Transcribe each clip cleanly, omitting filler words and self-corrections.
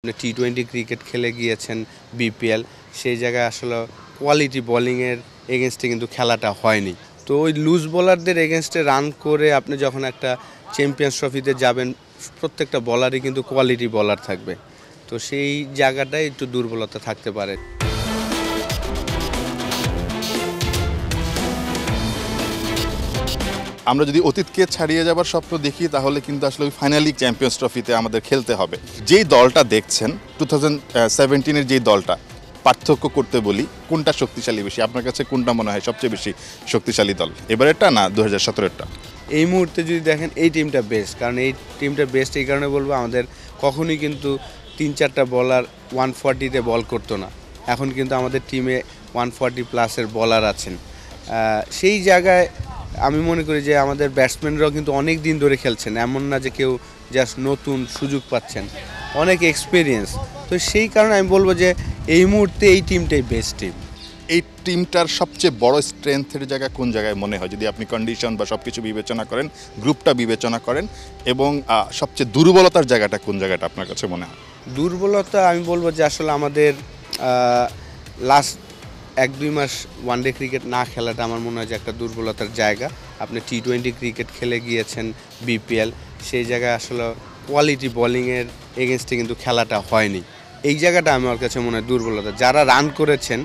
টি-20 cricket খেলে গিয়েছেন BPL, সেই জায়গায় আসলে কোয়ালিটি বোলিংয়ের এগেনস্টে কিন্তু খেলাটা হয়নি। তো ওই লুজ বোলারদের এগেনস্টে রান করে আপনি যখন একটা চ্যাম্পিয়ন্স ট্রফিতে যাবেন, প্রত্যেকটা বলারই কিন্তু কোয়ালিটি বলার থাকবে। তো সেই জায়গাটায় একটু দুর্বলতা থাকতে পারে। আমরা যদি অতীতকে ছাড়িয়ে যাবার স্বপ্ন দেখি তাহলে কিন্তু আসলে ওই ফাইনালি চ্যাম্পিয়ন্স ট্রফিতে আমাদের খেলতে হবে। যেই দলটা দেখছেন 2017-এর যেই দলটা, পার্থক্য করতে বলি কোনটা শক্তিশালী বেশি, আপনার কাছে কোনটা মনে হয় সবচেয়ে বেশি শক্তিশালী দল, এবারেরটা না 2017-এরটা? এই মুহূর্তে যদি দেখেন এই টিমটা বেস্ট, কারণ এই টিমটা বেস্ট এই কারণে বলবো, আমাদের কখনোই কিন্তু 3-4টা বলার 140-তে বল করতো না। এখন কিন্তু আমাদের টিমে 140 প্লাসের বলার আছেন। সেই জায়গায় আমি মনে করি যে আমাদের ব্যাটসম্যানরাও কিন্তু অনেক দিন ধরে খেলছেন, এমন না যে কেউ জাস্ট নতুন সুযোগ পাচ্ছেন, অনেক এক্সপিরিয়েন্স। তো সেই কারণে আমি বলবো যে এই মুহূর্তে এই টিমটাই বেস্ট টিম। এই টিমটার সবচেয়ে বড় স্ট্রেংথের জায়গা কোন জায়গায় মনে হয়, যদি আপনি কন্ডিশন বা সব কিছু বিবেচনা করেন, গ্রুপটা বিবেচনা করেন, এবং সবচেয়ে দুর্বলতার জায়গাটা কোন জায়গাটা আপনার কাছে মনে হয়? দুর্বলতা আমি বলবো যে আসলে আমাদের লাস্ট 1-2 মাস ওয়ানডে ক্রিকেট না খেলাটা আমার মনে হয় যে একটা দুর্বলতার জায়গা। আপনি টি-20 ক্রিকেট খেলে গিয়েছেন বিপিএল, সেই জায়গায় আসলে কোয়ালিটি বোলিংয়ের এগেনস্টে কিন্তু খেলাটা হয়নি। এই জায়গাটা আমার কাছে মনে হয় দুর্বলতা। যারা রান করেছেন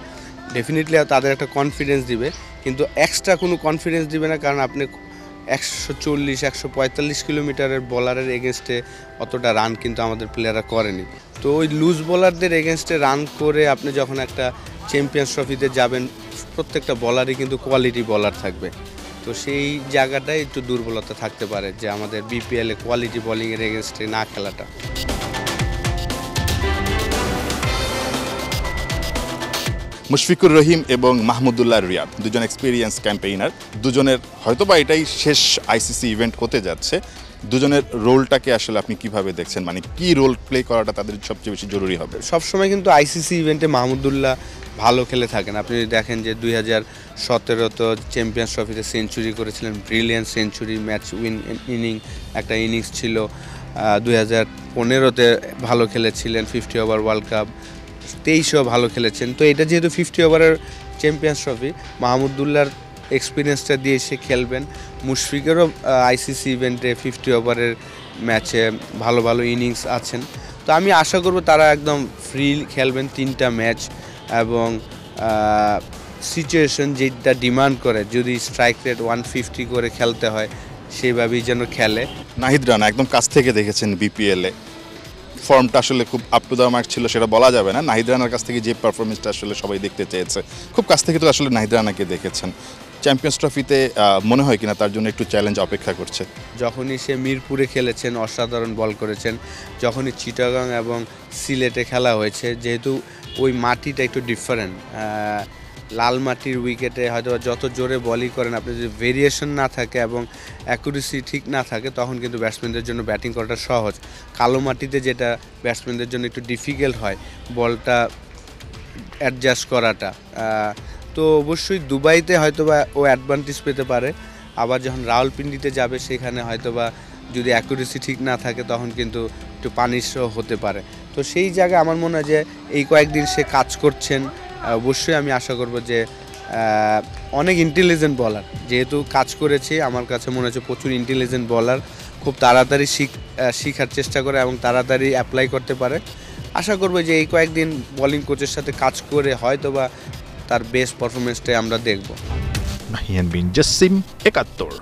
ডেফিনেটলি তাদের একটা কনফিডেন্স দিবে, কিন্তু এক্সট্রা কোনো কনফিডেন্স দিবে না, কারণ আপনি 140-145 কিলোমিটারের বলারের এগেনস্টে অতটা রান কিন্তু আমাদের প্লেয়াররা করেনি। তো ওই লুজ বোলারদের এগেনস্টে রান করে আপনি যখন একটা চ্যাম্পিয়ন্স ট্রফিতে যাবেন, প্রত্যেকটা বলারই কিন্তু কোয়ালিটি বলার থাকবে। তো সেই জায়গাটায় একটু দুর্বলতা থাকতে পারে যে আমাদের বিপিএলে কোয়ালিটি বোলিংয়ের এগেনস্টে না খেলাটা। মুশফিকুর রহিম এবং মাহমুদুল্লাহ রিয়াদ দুজন এক্সপিরিয়েন্স ক্যাম্পেইনার, দুজনের হয়তোবা এটাই শেষ আইসিসি ইভেন্ট হতে যাচ্ছে। দুজনের রোলটাকে আসলে আপনি কিভাবে দেখছেন, মানে কি রোল প্লে করাটা তাদের সবচেয়ে বেশি জরুরি হবে? সবসময় কিন্তু আইসিসি ইভেন্টে মাহমুদুল্লাহ ভালো খেলে থাকেন। আপনি যদি দেখেন যে 2017 চ্যাম্পিয়ন্স ট্রফিতে সেঞ্চুরি করেছিলেন, ব্রিলিয়ান্ট সেঞ্চুরি, ম্যাচ উইন একটা ইনিংস ছিল। 2015-তে ভালো খেলেছিলেন 50 ওভার ওয়ার্ল্ড কাপ, 23-এও ভালো খেলেছেন। তো এটা যেহেতু 50 ওভারের চ্যাম্পিয়ন্স ট্রফি, মাহমুদুল্লাহর এক্সপিরিয়েন্সটা দিয়ে সে খেলবেন। মুশফিকেরও আইসিসি ইভেন্টে 50 ওভারের ম্যাচে ভালো ভালো ইনিংস আছেন। তো আমি আশা করব তারা একদম ফ্রি খেলবেন 3টা ম্যাচ, এবং সিচুয়েশন যেটা ডিমান্ড করে, যদি স্ট্রাইক রেট 150 করে খেলতে হয় সেইভাবেই যেন খেলে। নাহিদ রানা একদম কাছ থেকে দেখেছেন বিপিএলে, ফর্মটা আসলে খুব আপ টু দ্য মার্ক ছিল সেটা বলা যাবে না। নাহিদ রানার কাছ থেকে যে পারফরমেন্সটা আসলে সবাই দেখতে চেয়েছে, খুব কাছ থেকে তো আসলে নাহিদ রানাকে দেখেছেন। চ্যাম্পিয়ন্স ট্রফিতে মনে হয় কিনা তার জন্য একটু চ্যালেঞ্জ অপেক্ষা করছে? যখনই সে মিরপুরে খেলেছেন অসাধারণ বল করেছেন, যখনই চিটাগাং এবং সিলেটে খেলা হয়েছে, যেহেতু ওই মাটিটা একটু ডিফারেন্ট, লাল মাটির উইকেটে হয়তো যত জোরে বলই করেন, আপনি যদি ভেরিয়েশন না থাকে এবং অ্যাকুরেসি ঠিক না থাকে, তখন কিন্তু ব্যাটসম্যানদের জন্য ব্যাটিং করাটা সহজ। কালো মাটিতে যেটা ব্যাটসম্যানদের জন্য একটু ডিফিকাল্ট হয় বলটা অ্যাডজাস্ট করাটা। তো অবশ্যই দুবাইতে হয়তোবা ও অ্যাডভান্টেজ পেতে পারে, আবার যখন রাওয়ালপিন্ডিতে যাবে সেখানে হয়তোবা যদি অ্যাকুরেসি ঠিক না থাকে তখন কিন্তু একটু পানিশও হতে পারে। তো সেই জায়গায় আমার মনে হয় যে এই কয়েকদিন সে কাজ করছেন, অবশ্যই আমি আশা করব যে অনেক ইন্টেলিজেন্ট বলার, যেহেতু কাজ করেছে আমার কাছে মনে হচ্ছে প্রচুর ইন্টেলিজেন্ট বলার, খুব তাড়াতাড়ি শিখার চেষ্টা করে এবং তাড়াতাড়ি অ্যাপ্লাই করতে পারে। আশা করব যে এই কয়েকদিন বোলিং কোচের সাথে কাজ করে হয়তোবা তার বেস্ট পারফরমেন্সটাই আমরা দেখব। নাহিয়ান বিন জাসিম, ৭১।